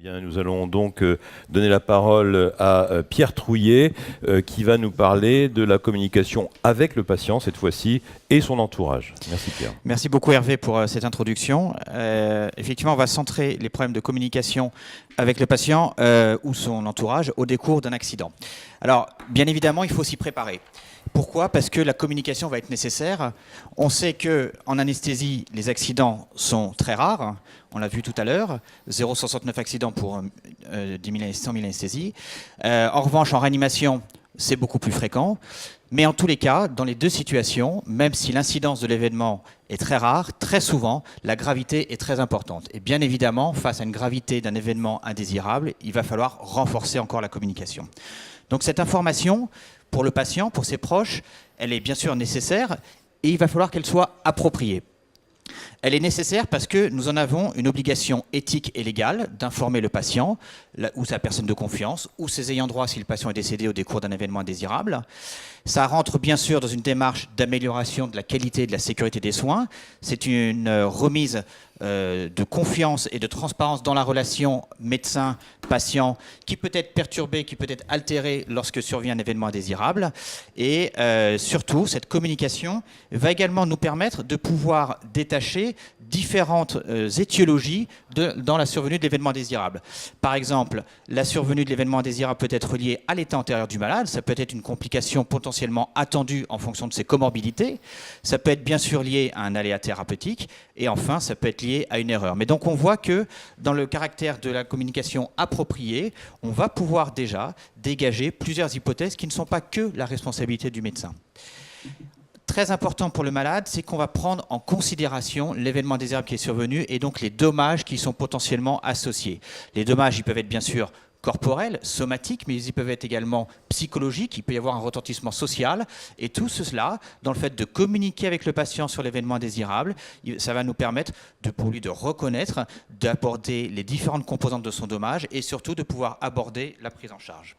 Bien, nous allons donc donner la parole à Pierre Trouillet qui va nous parler de la communication avec le patient cette fois-ci et son entourage. Merci Pierre. Merci beaucoup Hervé pour cette introduction. Effectivement, on va centrer les problèmes de communication avec le patient ou son entourage au décours d'un accident. Alors, bien évidemment, il faut s'y préparer. Pourquoi ? Parce que la communication va être nécessaire. On sait qu'en anesthésie, les accidents sont très rares. On l'a vu tout à l'heure, 0,69 accidents pour 10 000, 100 000 anesthésies. En revanche, en réanimation, c'est beaucoup plus fréquent. Mais en tous les cas, dans les deux situations, même si l'incidence de l'événement est très rare, très souvent, la gravité est très importante. Et bien évidemment, face à une gravité d'un événement indésirable, il va falloir renforcer encore la communication. Donc cette information, pour le patient, pour ses proches, elle est bien sûr nécessaire et il va falloir qu'elle soit appropriée. Elle est nécessaire parce que nous en avons une obligation éthique et légale d'informer le patient ou sa personne de confiance ou ses ayants droit si le patient est décédé au décours d'un événement indésirable. Ça rentre bien sûr dans une démarche d'amélioration de la qualité et de la sécurité des soins. C'est une remise de confiance et de transparence dans la relation médecin-patient qui peut être perturbée, qui peut être altérée lorsque survient un événement indésirable. Et surtout, cette communication va également nous permettre de pouvoir détacher différentes étiologies dans la survenue de l'événement indésirable. Par exemple, la survenue de l'événement indésirable peut être liée à l'état antérieur du malade, ça peut être une complication potentiellement attendue en fonction de ses comorbidités, ça peut être bien sûr lié à un aléa thérapeutique, et enfin, ça peut être lié à une erreur. Mais donc on voit que dans le caractère de la communication appropriée, on va pouvoir déjà dégager plusieurs hypothèses qui ne sont pas que la responsabilité du médecin. Très important pour le malade, c'est qu'on va prendre en considération l'événement indésirable qui est survenu et donc les dommages qui sont potentiellement associés. Les dommages, ils peuvent être bien sûr corporels, somatiques, mais ils peuvent être également psychologiques, il peut y avoir un retentissement social, et tout cela, dans le fait de communiquer avec le patient sur l'événement indésirable, ça va nous permettre pour lui de reconnaître, d'aborder les différentes composantes de son dommage, et surtout de pouvoir aborder la prise en charge.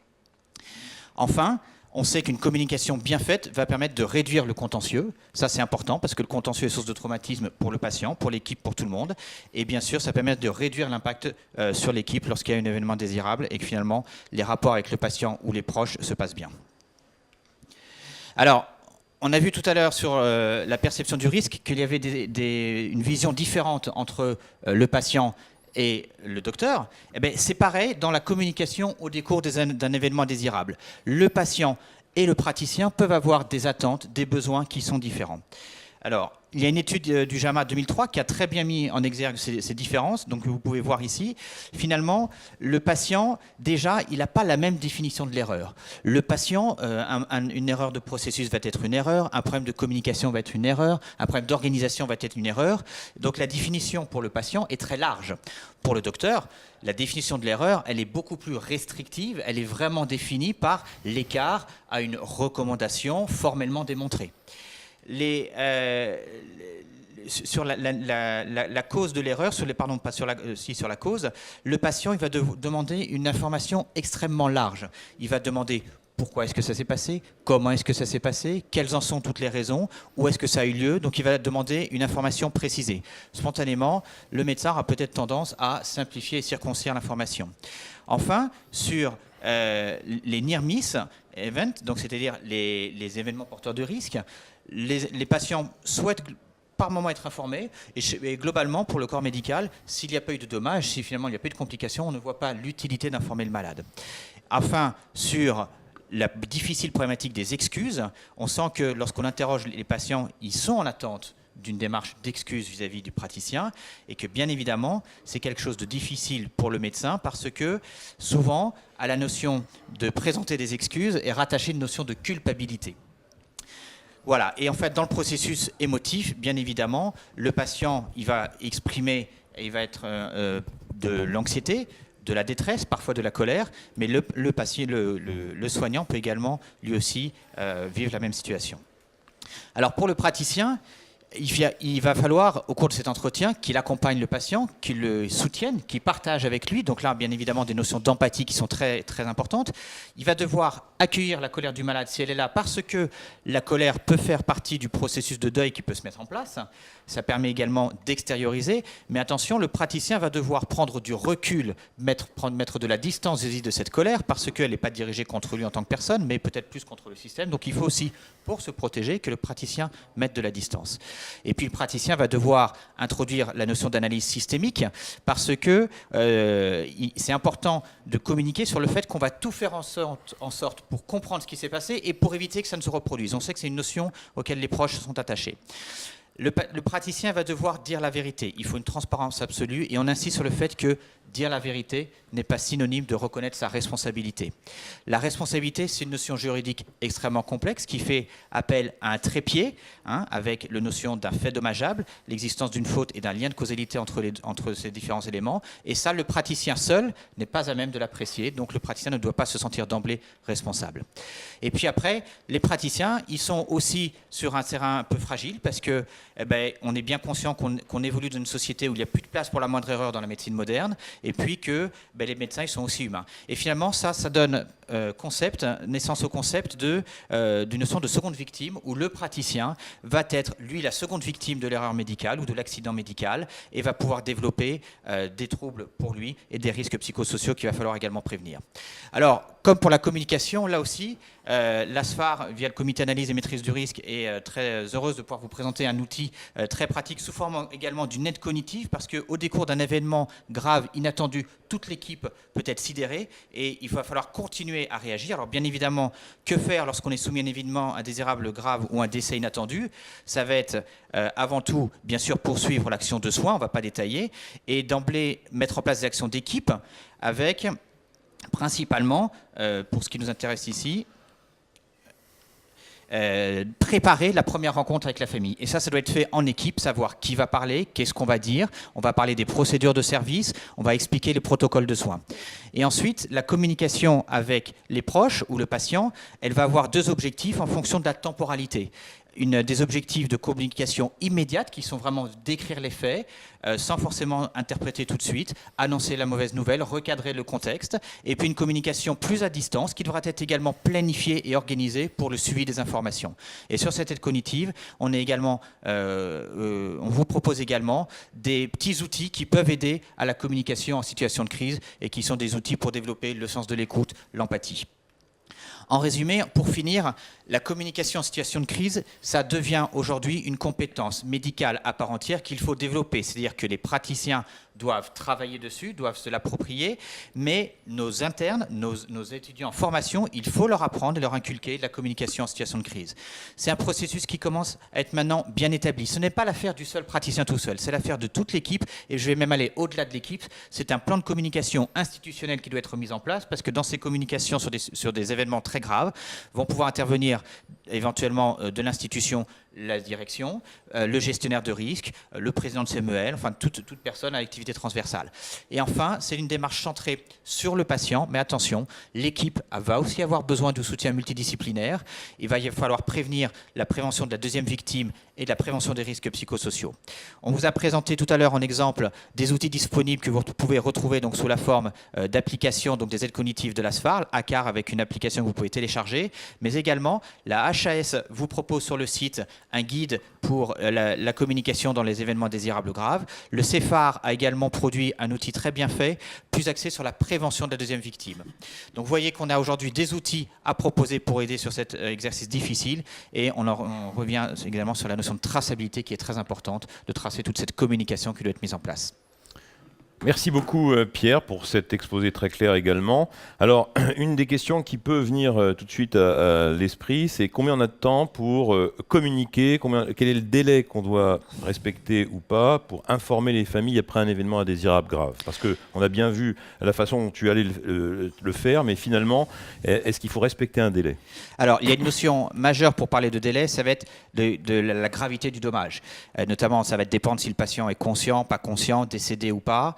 Enfin, on sait qu'une communication bien faite va permettre de réduire le contentieux. Ça, c'est important parce que le contentieux est source de traumatisme pour le patient, pour l'équipe, pour tout le monde. Et bien sûr, ça permet de réduire l'impact sur l'équipe lorsqu'il y a un événement désirable et que finalement, les rapports avec le patient ou les proches se passent bien. Alors, on a vu tout à l'heure sur la perception du risque qu'il y avait une vision différente entre le patient et le docteur, eh bien, c'est pareil dans la communication au décours d'un événement indésirable. Le patient et le praticien peuvent avoir des attentes, des besoins qui sont différents. Alors, il y a une étude du JAMA 2003 qui a très bien mis en exergue ces différences, donc vous pouvez voir ici. Finalement, le patient, déjà, il n'a pas la même définition de l'erreur. Le patient, une erreur de processus va être une erreur, un problème de communication va être une erreur, un problème d'organisation va être une erreur. Donc la définition pour le patient est très large. Pour le docteur, la définition de l'erreur, elle est beaucoup plus restrictive, elle est vraiment définie par l'écart à une recommandation formellement démontrée. Sur la cause de l'erreur, sur la cause, le patient il va demander une information extrêmement large. Il va demander pourquoi est-ce que ça s'est passé, comment est-ce que ça s'est passé, quelles en sont toutes les raisons, où est-ce que ça a eu lieu. Donc il va demander une information précisée. Spontanément, le médecin aura peut-être tendance à simplifier et circoncire l'information. Enfin, sur les near miss events, donc c'est-à-dire les événements porteurs de risque, les patients souhaitent par moment être informés et globalement pour le corps médical, s'il n'y a pas eu de dommages, si finalement il n'y a pas eu de complications, on ne voit pas l'utilité d'informer le malade. Enfin, sur la difficile problématique des excuses, on sent que lorsqu'on interroge les patients, ils sont en attente d'une démarche d'excuse vis-à-vis du praticien et que bien évidemment c'est quelque chose de difficile pour le médecin parce que souvent à la notion de présenter des excuses est rattachée une notion de culpabilité. Voilà, et en fait dans le processus émotif, bien évidemment, le patient il va exprimer, il va être de l'anxiété, de la détresse, parfois de la colère, mais le patient, le soignant peut également lui aussi vivre la même situation. Alors pour le praticien, il va falloir, au cours de cet entretien, qu'il accompagne le patient, qu'il le soutienne, qu'il partage avec lui. Donc là, bien évidemment, des notions d'empathie qui sont très, très importantes. Il va devoir accueillir la colère du malade si elle est là, parce que la colère peut faire partie du processus de deuil qui peut se mettre en place. Ça permet également d'extérioriser. Mais attention, le praticien va devoir prendre du recul, mettre de la distance vis-à-vis de cette colère, parce qu'elle n'est pas dirigée contre lui en tant que personne, mais peut-être plus contre le système. Donc il faut aussi, pour se protéger, que le praticien mette de la distance. Et puis le praticien va devoir introduire la notion d'analyse systémique, parce que c'est important de communiquer sur le fait qu'on va tout faire en sorte pour comprendre ce qui s'est passé et pour éviter que ça ne se reproduise. On sait que c'est une notion auquel les proches sont attachés. Le praticien va devoir dire la vérité. Il faut une transparence absolue et on insiste sur le fait que dire la vérité n'est pas synonyme de reconnaître sa responsabilité. La responsabilité, c'est une notion juridique extrêmement complexe qui fait appel à un trépied, avec la notion d'un fait dommageable, l'existence d'une faute et d'un lien de causalité entre ces différents éléments. Et ça, le praticien seul n'est pas à même de l'apprécier. Donc le praticien ne doit pas se sentir d'emblée responsable. Et puis après, les praticiens, ils sont aussi sur un terrain un peu fragile parce que on est bien conscient qu'on évolue dans une société où il n'y a plus de place pour la moindre erreur dans la médecine moderne, et puis que les médecins ils sont aussi humains. Et finalement, ça donne naissance au concept d'une notion de seconde victime, où le praticien va être, lui, la seconde victime de l'erreur médicale ou de l'accident médical, et va pouvoir développer des troubles pour lui et des risques psychosociaux qu'il va falloir également prévenir. Alors, comme pour la communication, là aussi, l'ASFAR, via le comité analyse et maîtrise du risque, est très heureuse de pouvoir vous présenter un outil très pratique sous forme également d'une aide cognitive, parce qu'au décours d'un événement grave, inattendu, toute l'équipe peut être sidérée et il va falloir continuer à réagir. Alors bien évidemment, que faire lorsqu'on est soumis à un événement indésirable grave ou un décès inattendu? Ça va être avant tout, bien sûr, poursuivre l'action de soins, on ne va pas détailler, et d'emblée mettre en place des actions d'équipe avec principalement, pour ce qui nous intéresse ici, préparer la première rencontre avec la famille. Et ça doit être fait en équipe, savoir qui va parler, qu'est-ce qu'on va dire. On va parler des procédures de service, on va expliquer les protocoles de soins. Et ensuite, la communication avec les proches ou le patient, elle va avoir deux objectifs en fonction de la temporalité. Des objectifs de communication immédiate qui sont vraiment d'écrire les faits sans forcément interpréter tout de suite, annoncer la mauvaise nouvelle, recadrer le contexte, et puis une communication plus à distance qui devra être également planifiée et organisée pour le suivi des informations. Et sur cette aide cognitive, on vous propose également des petits outils qui peuvent aider à la communication en situation de crise et qui sont des outils pour développer le sens de l'écoute, l'empathie. En résumé, pour finir, la communication en situation de crise, ça devient aujourd'hui une compétence médicale à part entière qu'il faut développer. C'est-à-dire que les praticiens doivent travailler dessus, doivent se l'approprier, mais nos internes, nos étudiants en formation, il faut leur apprendre et leur inculquer de la communication en situation de crise. C'est un processus qui commence à être maintenant bien établi. Ce n'est pas l'affaire du seul praticien tout seul, c'est l'affaire de toute l'équipe, et je vais même aller au-delà de l'équipe. C'est un plan de communication institutionnel qui doit être mis en place, parce que dans ces communications sur des événements très graves, vont pouvoir intervenir éventuellement de l'institution la direction, le gestionnaire de risque, le président de CMEL, enfin toute personne à activité transversale. Et enfin, c'est une démarche centrée sur le patient, mais attention, l'équipe va aussi avoir besoin de soutien multidisciplinaire. Il va y falloir prévenir la prévention de la deuxième victime et de la prévention des risques psychosociaux. On vous a présenté tout à l'heure en exemple des outils disponibles que vous pouvez retrouver donc sous la forme d'applications, donc des aides cognitives de l'ASFAR, ACAR avec une application que vous pouvez télécharger, mais également la HAS vous propose sur le site un guide pour la communication dans les événements désirables graves. Le CEPHAR a également produit un outil très bien fait, plus axé sur la prévention de la deuxième victime. Donc vous voyez qu'on a aujourd'hui des outils à proposer pour aider sur cet exercice difficile, et on revient également sur la notion de traçabilité qui est très importante, de tracer toute cette communication qui doit être mise en place. Merci beaucoup Pierre pour cet exposé très clair également. Alors, une des questions qui peut venir tout de suite à l'esprit, c'est combien on a de temps pour communiquer, quel est le délai qu'on doit respecter ou pas pour informer les familles après un événement indésirable grave? Parce qu'on a bien vu la façon dont tu allais le faire, mais finalement, est-ce qu'il faut respecter un délai? Alors, il y a une notion majeure pour parler de délai, ça va être de la gravité du dommage. Notamment, ça va dépendre si le patient est conscient, pas conscient, décédé ou pas.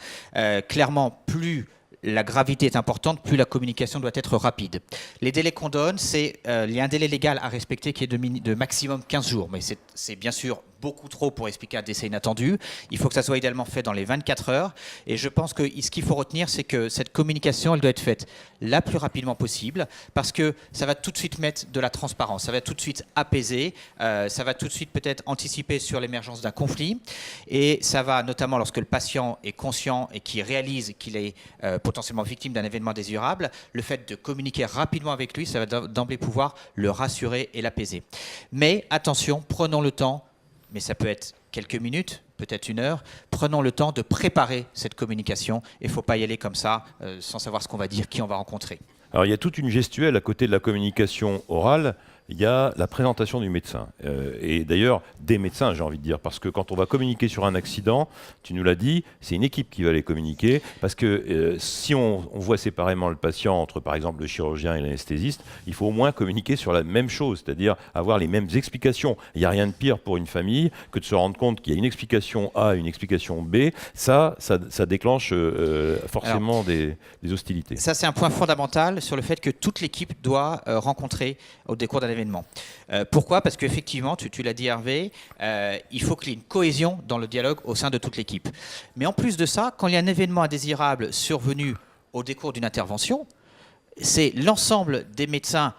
Clairement, plus la gravité est importante, plus la communication doit être rapide. Les délais qu'on donne, il y a un délai légal à respecter qui est de maximum 15 jours, mais c'est bien sûr beaucoup trop pour expliquer un décès inattendu. Il faut que ça soit idéalement fait dans les 24 heures. Et je pense que ce qu'il faut retenir, c'est que cette communication, elle doit être faite la plus rapidement possible, parce que ça va tout de suite mettre de la transparence, ça va tout de suite apaiser, ça va tout de suite peut-être anticiper sur l'émergence d'un conflit. Et ça va, notamment lorsque le patient est conscient et qu'il réalise qu'il est potentiellement victime d'un événement désirable, le fait de communiquer rapidement avec lui, ça va d'emblée pouvoir le rassurer et l'apaiser. Mais attention, prenons le temps, mais ça peut être quelques minutes, peut-être 1 heure, prenons le temps de préparer cette communication. Il ne faut pas y aller comme ça, sans savoir ce qu'on va dire, qui on va rencontrer. Alors il y a toute une gestuelle à côté de la communication orale. Il y a la présentation du médecin. Et d'ailleurs, des médecins, j'ai envie de dire, parce que quand on va communiquer sur un accident, tu nous l'as dit, c'est une équipe qui va les communiquer, parce que si on voit séparément le patient entre, par exemple, le chirurgien et l'anesthésiste, il faut au moins communiquer sur la même chose, c'est-à-dire avoir les mêmes explications. Il n'y a rien de pire pour une famille que de se rendre compte qu'il y a une explication A et une explication B. Ça déclenche forcément des hostilités. Ça, c'est un point fondamental sur le fait que toute l'équipe doit rencontrer au décours d'un événement. Pourquoi ? Parce qu'effectivement, tu l'as dit Hervé, il faut qu'il y ait une cohésion dans le dialogue au sein de toute l'équipe. Mais en plus de ça, quand il y a un événement indésirable survenu au décours d'une intervention, c'est l'ensemble des médecins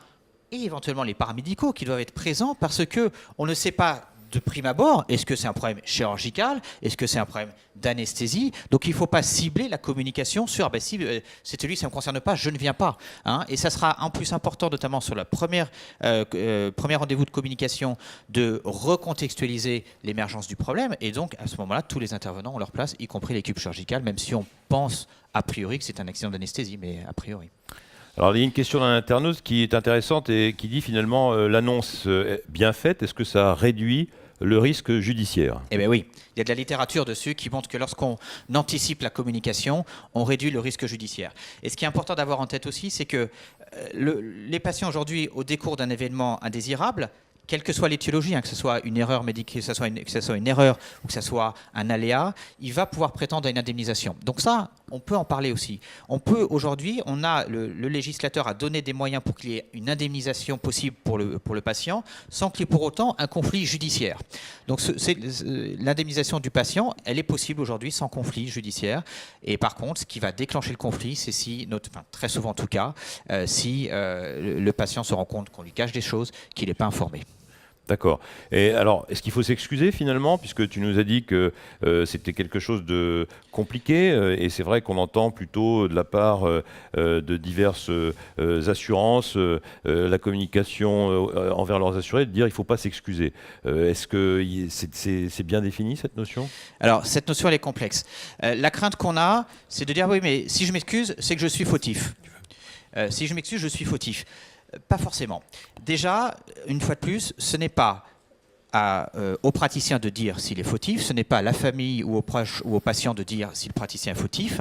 et éventuellement les paramédicaux qui doivent être présents, parce qu'on ne sait pas de prime abord, est-ce que c'est un problème chirurgical, est-ce que c'est un problème d'anesthésie. Donc il ne faut pas cibler la communication sur si c'est lui, ça ne me concerne pas, je ne viens pas. Et ça sera en plus important, notamment sur le premier rendez-vous de communication, de recontextualiser l'émergence du problème. Et donc à ce moment-là, tous les intervenants ont leur place, y compris l'équipe chirurgicale, même si on pense a priori que c'est un accident d'anesthésie, mais a priori. Alors, il y a une question d'un internaute qui est intéressante et qui dit finalement l'annonce bien faite, est-ce que ça réduit le risque judiciaire? Eh bien oui, il y a de la littérature dessus qui montre que lorsqu'on anticipe la communication, on réduit le risque judiciaire. Et ce qui est important d'avoir en tête aussi, c'est que les patients aujourd'hui, au décours d'un événement indésirable, quelle que soit l'étiologie, que ce soit une erreur médicale, que ce soit une erreur ou que ce soit un aléa, il va pouvoir prétendre à une indemnisation. Donc ça, on peut en parler aussi. On peut aujourd'hui, le législateur a donné des moyens pour qu'il y ait une indemnisation possible pour le patient, sans qu'il y ait pour autant un conflit judiciaire. Donc l'indemnisation du patient, elle est possible aujourd'hui sans conflit judiciaire. Et par contre, ce qui va déclencher le conflit, c'est très souvent en tout cas, si le patient se rend compte qu'on lui cache des choses, qu'il n'est pas informé. D'accord. Et alors, est-ce qu'il faut s'excuser finalement, puisque tu nous as dit que c'était quelque chose de compliqué, et c'est vrai qu'on entend plutôt de la part de diverses assurances la communication envers leurs assurés de dire il ne faut pas s'excuser. Est-ce que c'est bien défini cette notion? Alors, cette notion elle est complexe. La crainte qu'on a, c'est de dire oui, mais si je m'excuse, c'est que je suis fautif. Si je m'excuse, je suis fautif. Pas forcément. Déjà, une fois de plus, ce n'est pas au praticien de dire s'il est fautif, ce n'est pas à la famille ou aux proches ou aux patients de dire si le praticien est fautif.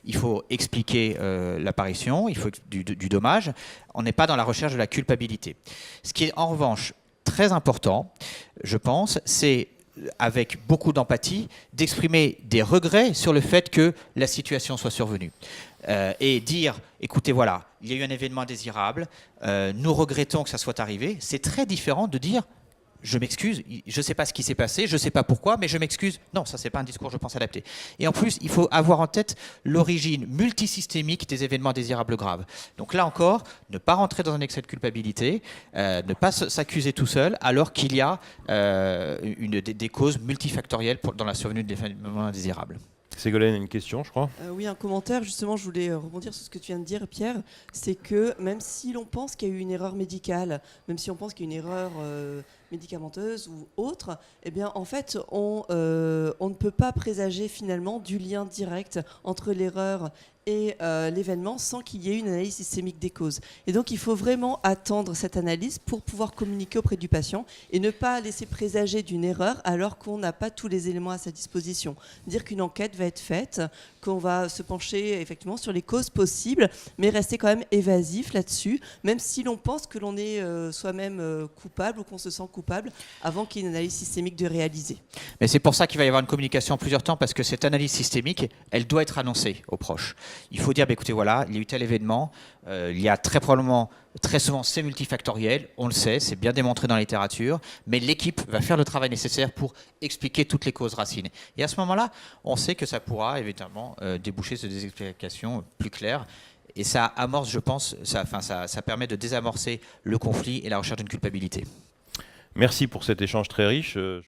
Il faut expliquer l'apparition, il faut du dommage. On n'est pas dans la recherche de la culpabilité. Ce qui est en revanche très important, je pense, c'est avec beaucoup d'empathie, d'exprimer des regrets sur le fait que la situation soit survenue. Et dire, écoutez, voilà, il y a eu un événement indésirable, nous regrettons que ça soit arrivé. C'est très différent de dire, je m'excuse, je ne sais pas ce qui s'est passé, je ne sais pas pourquoi, mais je m'excuse. Non, ça, ce n'est pas un discours, je pense, adapté. Et en plus, il faut avoir en tête l'origine multisystémique des événements indésirables graves. Donc là encore, ne pas rentrer dans un excès de culpabilité, ne pas s'accuser tout seul, alors qu'il y a des causes multifactorielles dans la survenue d'événements indésirables. Ségolène a une question, je crois. Oui, un commentaire. Justement, je voulais rebondir sur ce que tu viens de dire, Pierre. C'est que même si l'on pense qu'il y a eu une erreur médicale, même si on pense qu'il y a une erreur médicamenteuse ou autre, eh bien, en fait, on ne peut pas présager finalement du lien direct entre l'erreur et l'événement sans qu'il y ait une analyse systémique des causes. Et donc il faut vraiment attendre cette analyse pour pouvoir communiquer auprès du patient et ne pas laisser présager d'une erreur alors qu'on n'a pas tous les éléments à sa disposition. Dire qu'une enquête va être faite, qu'on va se pencher effectivement sur les causes possibles, mais rester quand même évasif là-dessus, même si l'on pense que l'on est soi-même coupable ou qu'on se sent coupable avant qu'il y ait une analyse systémique de réaliser. Mais c'est pour ça qu'il va y avoir une communication en plusieurs temps, parce que cette analyse systémique, elle doit être annoncée aux proches. Il faut dire, écoutez, voilà, il y a eu tel événement, il y a très probablement, très souvent, c'est multifactoriel, on le sait, c'est bien démontré dans la littérature, mais l'équipe va faire le travail nécessaire pour expliquer toutes les causes racines. Et à ce moment-là, on sait que ça pourra évidemment déboucher sur des explications plus claires. Et ça amorce, je pense, ça permet de désamorcer le conflit et la recherche d'une culpabilité. Merci pour cet échange très riche.